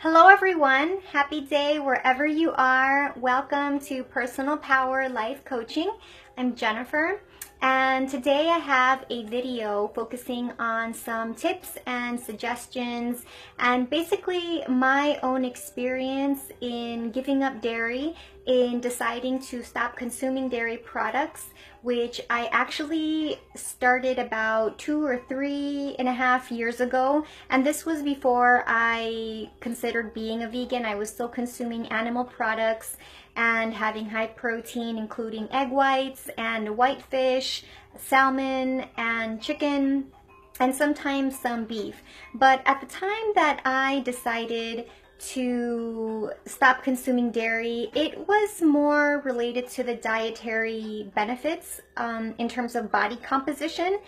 Hello everyone, happy day wherever you are. Welcome to Personal Power Life Coaching. I'm Jennifer, and today I have a video focusing on some tips and suggestions and basically my own experience in giving up dairy, in deciding to stop consuming dairy products, which I actually started about 2 or 3.5 years ago. And this was before I considered being a vegan. I was still consuming animal products and having high protein, including egg whites and white fish, salmon and chicken, and sometimes some beef. But at the time that I decided to stop consuming dairy, it was more related to the dietary benefits in terms of body composition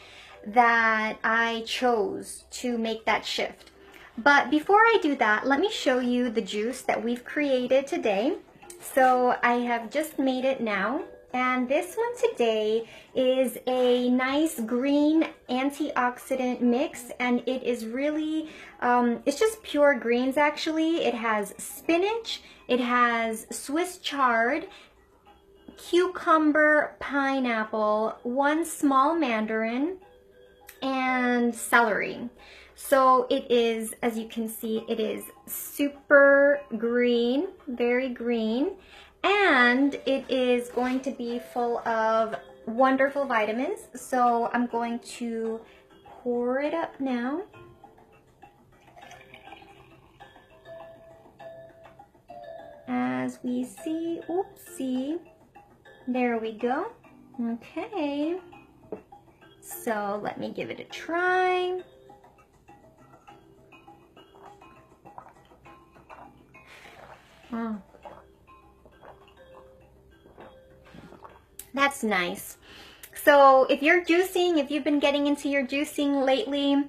that I chose to make that shift. But before I do that, let me show you the juice that we've created today. So I have just made it now. And this one today is a nice green antioxidant mix, and it is really, it's just pure greens actually. It has spinach, it has Swiss chard, cucumber, pineapple, one small mandarin, and celery. So it is, as you can see, it is super green, very green. And it is going to be full of wonderful vitamins. So I'm going to pour it up now. As we see, oopsie, there we go. Okay, so let me give it a try. That's nice. So if you're juicing, if you've been getting into your juicing lately,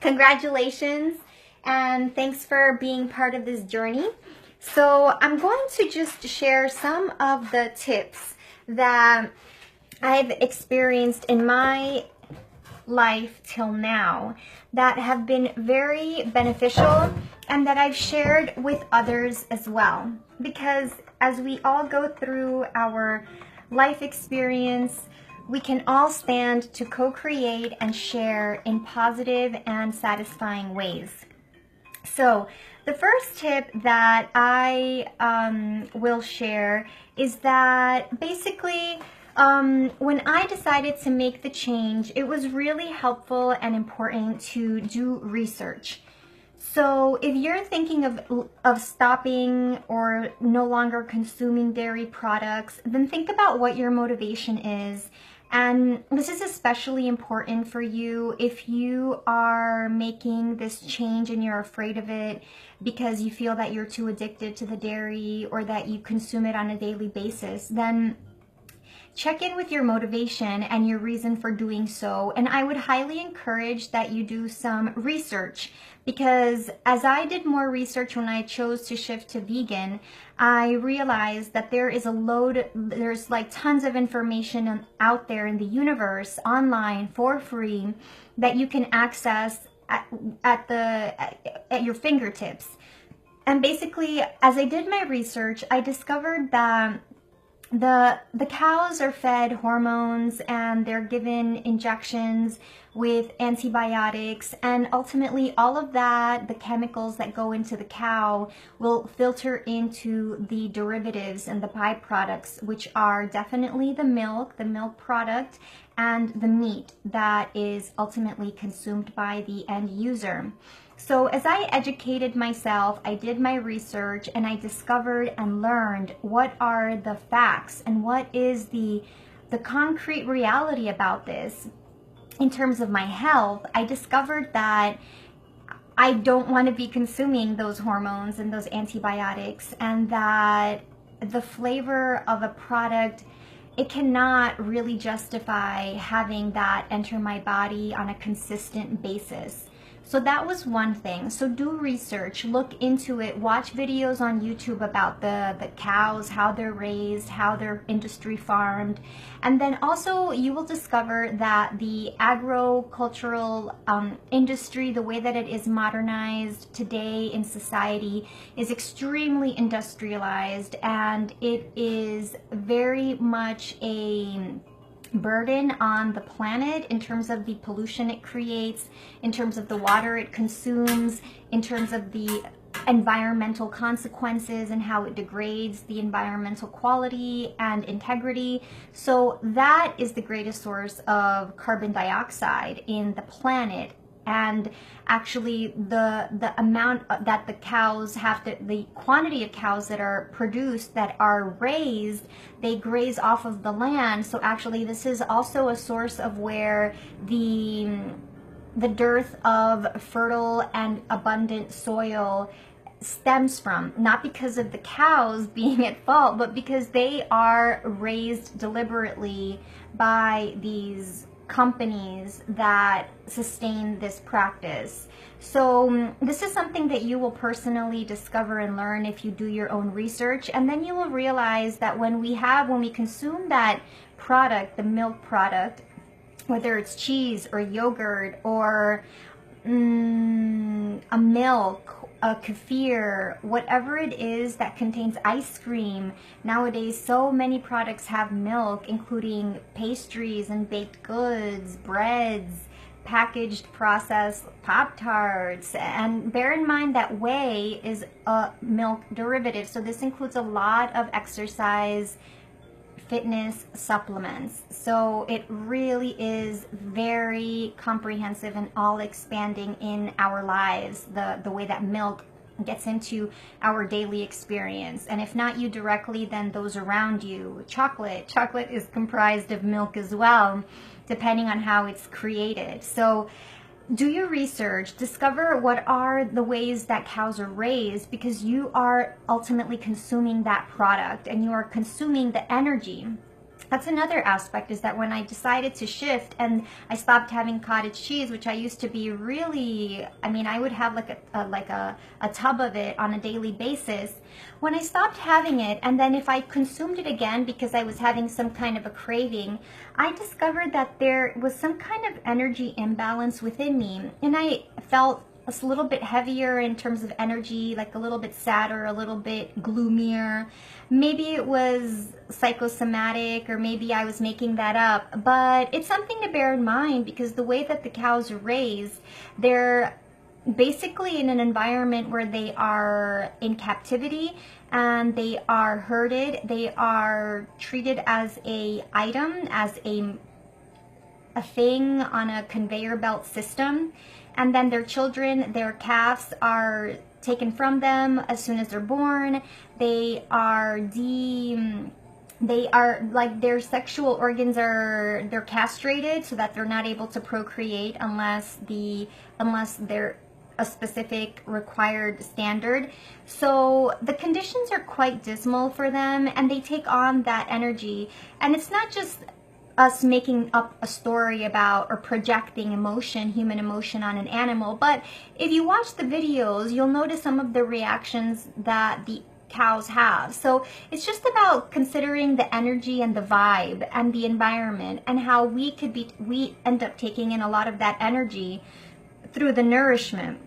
congratulations and thanks for being part of this journey. So I'm going to just share some of the tips that I've experienced in my life till now that have been very beneficial and that I've shared with others as well. Because as we all go through our life experience, we can all stand to co-create and share in positive and satisfying ways. So the first tip that I will share is that basically when I decided to make the change, it was really helpful and important to do research. So if you're thinking of stopping or no longer consuming dairy products, then think about what your motivation is. And this is especially important for you if you are making this change and you're afraid of it because you feel that you're too addicted to the dairy or that you consume it on a daily basis. Then check in with your motivation and your reason for doing so. And I would highly encourage that you do some research, because as I did more research when I chose to shift to vegan, I realized that there is there's like tons of information out there in the universe, online, for free, that you can access at your fingertips. And basically, as I did my research, I discovered that the cows are fed hormones and they're given injections with antibiotics, and ultimately all of that, the chemicals that go into the cow, will filter into the derivatives and the byproducts, which are definitely the milk product, and the meat that is ultimately consumed by the end user. So as I educated myself, I did my research, and I discovered and learned what are the facts and what is the concrete reality about this. In terms of my health, I discovered that I don't want to be consuming those hormones and those antibiotics, and that the flavor of a product, it cannot really justify having that enter my body on a consistent basis. So that was one thing. So do research, look into it, watch videos on YouTube about the cows, how they're raised, how they're industry farmed. And then also you will discover that the agricultural industry, the way that it is modernized today in society, is extremely industrialized, and it is very much a burden on the planet in terms of the pollution it creates, in terms of the water it consumes, in terms of the environmental consequences and how it degrades the environmental quality and integrity. So that is the greatest source of carbon dioxide in the planet. And actually the amount that the cows have to, the quantity of cows that are produced, that are raised, they graze off of the land. So actually this is also a source of where the dearth of fertile and abundant soil stems from, not because of the cows being at fault, but because they are raised deliberately by these companies that sustain this practice. So this is something that you will personally discover and learn if you do your own research, and then you will realize that when we consume that product, the milk product, whether it's cheese or yogurt or a milk, a kefir, whatever it is that contains ice cream. Nowadays, so many products have milk, including pastries and baked goods, breads, packaged processed Pop-Tarts. And bear in mind that whey is a milk derivative. So this includes a lot of exercise, fitness supplements. So it really is very comprehensive and all expanding in our lives, the way that milk gets into our daily experience. And if not you directly, then those around you. Chocolate is comprised of milk as well, depending on how it's created. So do your research, discover what are the ways that cows are raised, because you are ultimately consuming that product and you are consuming the energy. That's another aspect, is that when I decided to shift and I stopped having cottage cheese, which I used to be really, I mean, I would have like a tub of it on a daily basis. When I stopped having it, and then if I consumed it again because I was having some kind of a craving, I discovered that there was some kind of energy imbalance within me, and I felt a little bit heavier in terms of energy, like a little bit sadder, a little bit gloomier. Maybe it was psychosomatic, or maybe I was making that up, but it's something to bear in mind, because the way that the cows are raised, they're basically in an environment where they are in captivity and they are herded. They are treated as a item, as a thing on a conveyor belt system. And then their children, their calves, are taken from them as soon as they're born. They are like, their sexual organs they're castrated so that they're not able to procreate unless they're a specific required standard. So the conditions are quite dismal for them, and they take on that energy. And it's not just us making up a story about or projecting emotion, human emotion, on an animal, but if you watch the videos, you'll notice some of the reactions that the cows have. So it's just about considering the energy and the vibe and the environment, and how we end up taking in a lot of that energy through the nourishment.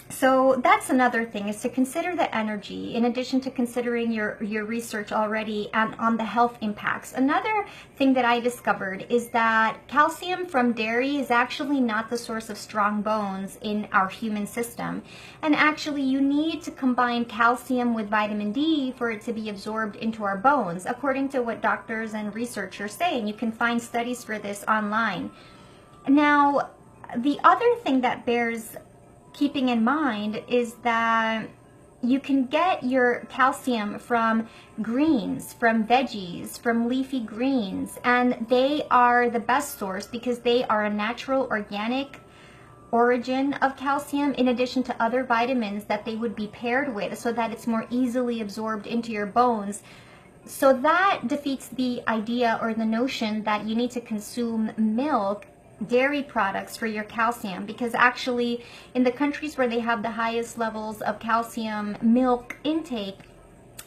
So that's another thing, is to consider the energy, in addition to considering your research already and on the health impacts. Another thing that I discovered is that calcium from dairy is actually not the source of strong bones in our human system. And actually you need to combine calcium with vitamin D for it to be absorbed into our bones, according to what doctors and researchers say. And you can find studies for this online. Now, the other thing that bears keeping in mind is that you can get your calcium from greens, from veggies, from leafy greens, and they are the best source because they are a natural, organic origin of calcium, in addition to other vitamins that they would be paired with, so that it's more easily absorbed into your bones. So that defeats the idea or the notion that you need to consume milk dairy products for your calcium, because actually in the countries where they have the highest levels of calcium milk intake,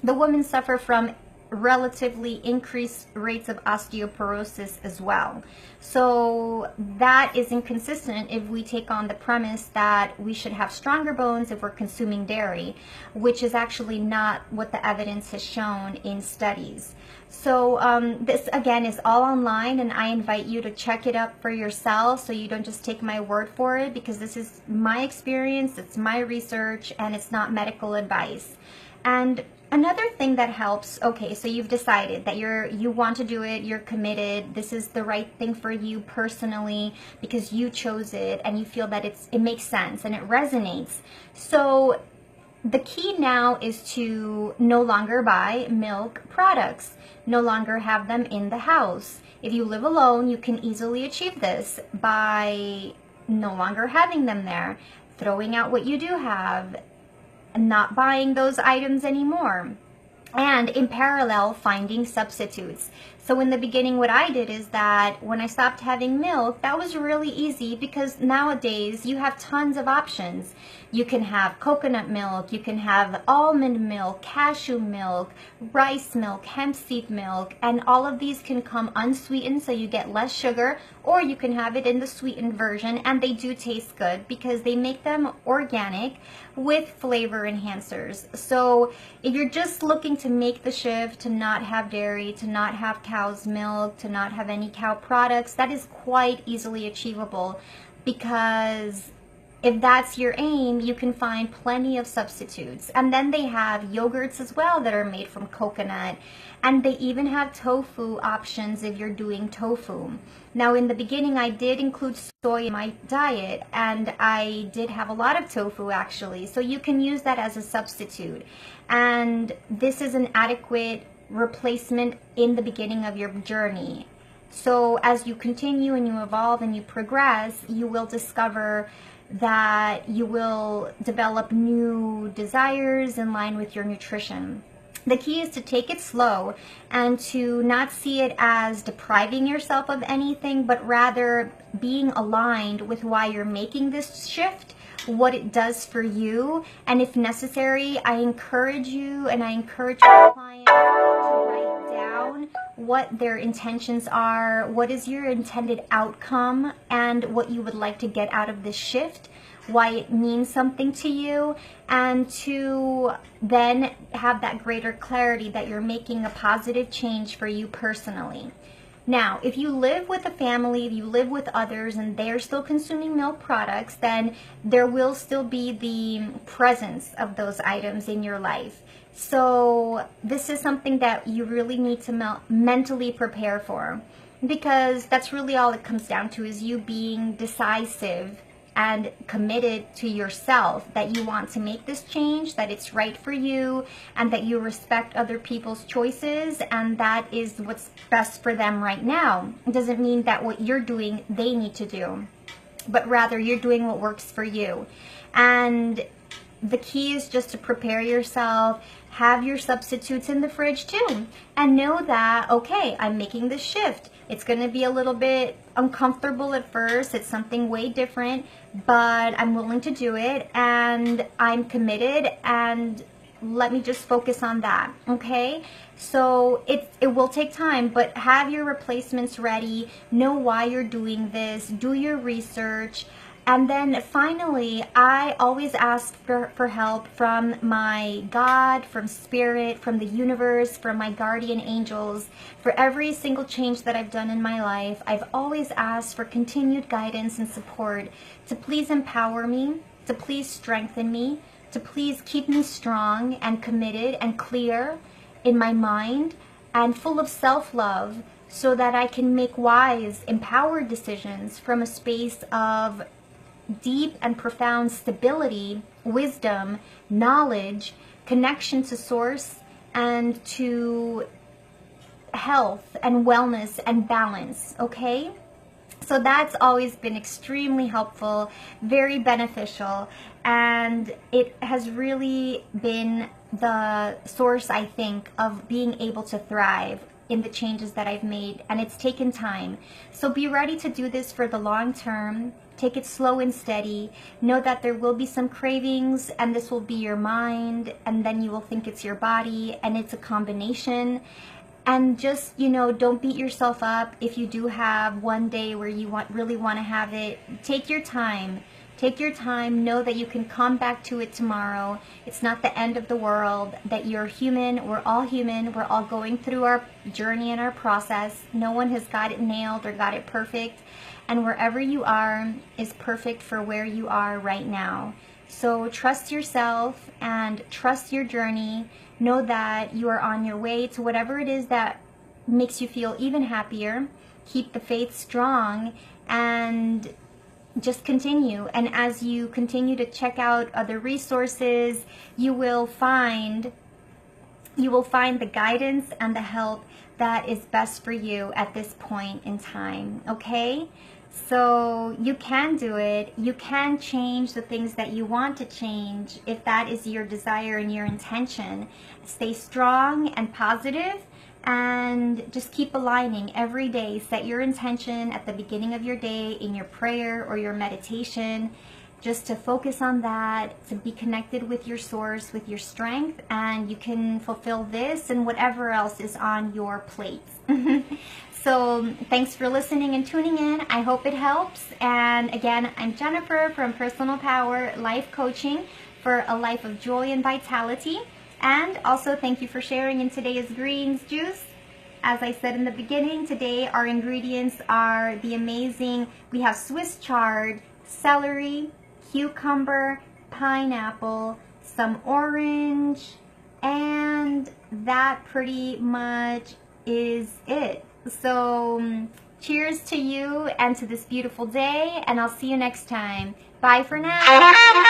the women suffer from relatively increased rates of osteoporosis as well. So that is inconsistent if we take on the premise that we should have stronger bones if we're consuming dairy, which is actually not what the evidence has shown in studies. So this again is all online, and I invite you to check it up for yourself so you don't just take my word for it, because this is my experience, it's my research, and it's not medical advice. And another thing that helps, okay, so you've decided that you want to do it, you're committed, this is the right thing for you personally because you chose it and you feel that it makes sense and it resonates. So the key now is to no longer buy milk products, no longer have them in the house. If you live alone, you can easily achieve this by no longer having them there, throwing out what you do have, not buying those items anymore, and in parallel finding substitutes. So in the beginning, what I did is that when I stopped having milk, that was really easy because nowadays you have tons of options. You can have coconut milk, you can have almond milk, cashew milk, rice milk, hemp seed milk, and all of these can come unsweetened so you get less sugar, or you can have it in the sweetened version, and they do taste good because they make them organic with flavor enhancers. So if you're just looking to make the shift to not have dairy, to not have cow's milk, to not have any cow products, that is quite easily achievable, because if that's your aim, you can find plenty of substitutes. And then they have yogurts as well that are made from coconut. And they even have tofu options if you're doing tofu. Now, in the beginning, I did include soy in my diet, and I did have a lot of tofu actually. So you can use that as a substitute. And this is an adequate replacement in the beginning of your journey. So as you continue and you evolve and you progress, you will discover that you will develop new desires in line with your nutrition. The key is to take it slow and to not see it as depriving yourself of anything, but rather being aligned with why you're making this shift, what it does for you. And if necessary, I encourage you and I encourage my clients to write down what their intentions are, what is your intended outcome, and what you would like to get out of this shift, why it means something to you, and to then have that greater clarity that you're making a positive change for you personally. Now, if you live with a family, if you live with others and they're still consuming milk products, then there will still be the presence of those items in your life. So this is something that you really need to mentally prepare for, because that's really all it comes down to, is you being decisive and committed to yourself that you want to make this change, that it's right for you, and that you respect other people's choices, and that is what's best for them right now. It doesn't mean that what you're doing they need to do, but rather you're doing what works for you. And the key is just to prepare yourself, have your substitutes in the fridge too, and know that, okay, I'm making this shift. It's going to be a little bit uncomfortable at first. It's something way different, but I'm willing to do it, and I'm committed, and let me just focus on that, okay? So it will take time, but have your replacements ready, know why you're doing this, do your research. And then finally, I always ask for help from my God, from Spirit, from the universe, from my guardian angels. For every single change that I've done in my life, I've always asked for continued guidance and support to please empower me, to please strengthen me, to please keep me strong and committed and clear in my mind and full of self-love, so that I can make wise, empowered decisions from a space of deep and profound stability, wisdom, knowledge, connection to source, and to health and wellness and balance, okay? So that's always been extremely helpful, very beneficial, and it has really been the source, I think, of being able to thrive in the changes that I've made, and it's taken time. So be ready to do this for the long term. Take it slow and steady. Know that there will be some cravings, and this will be your mind, and then you will think it's your body, and it's a combination. And just, you know, don't beat yourself up if you do have one day where you really want to have it. Take your time. Take your time. Know that you can come back to it tomorrow. It's not the end of the world, that you're human. We're all human. We're all going through our journey and our process. No one has got it nailed or got it perfect. And wherever you are is perfect for where you are right now. So trust yourself and trust your journey. Know that you are on your way to whatever it is that makes you feel even happier. Keep the faith strong and just continue. And as you continue to check out other resources, you will find the guidance and the help that is best for you at this point in time, okay? So you can do it. You can change the things that you want to change if that is your desire and your intention. Stay strong and positive, and just keep aligning every day. Set your intention at the beginning of your day in your prayer or your meditation, just to focus on that, to be connected with your source, with your strength, and you can fulfill this and whatever else is on your plate. So thanks for listening and tuning in. I hope it helps. And again, I'm Jennifer from Personal Power Life Coaching for a life of joy and vitality. And also thank you for sharing in today's greens juice. As I said in the beginning, today our ingredients are the amazing, we have Swiss chard, celery, cucumber, pineapple, some orange, and that pretty much is it. So cheers to you and to this beautiful day, and I'll see you next time. Bye for now.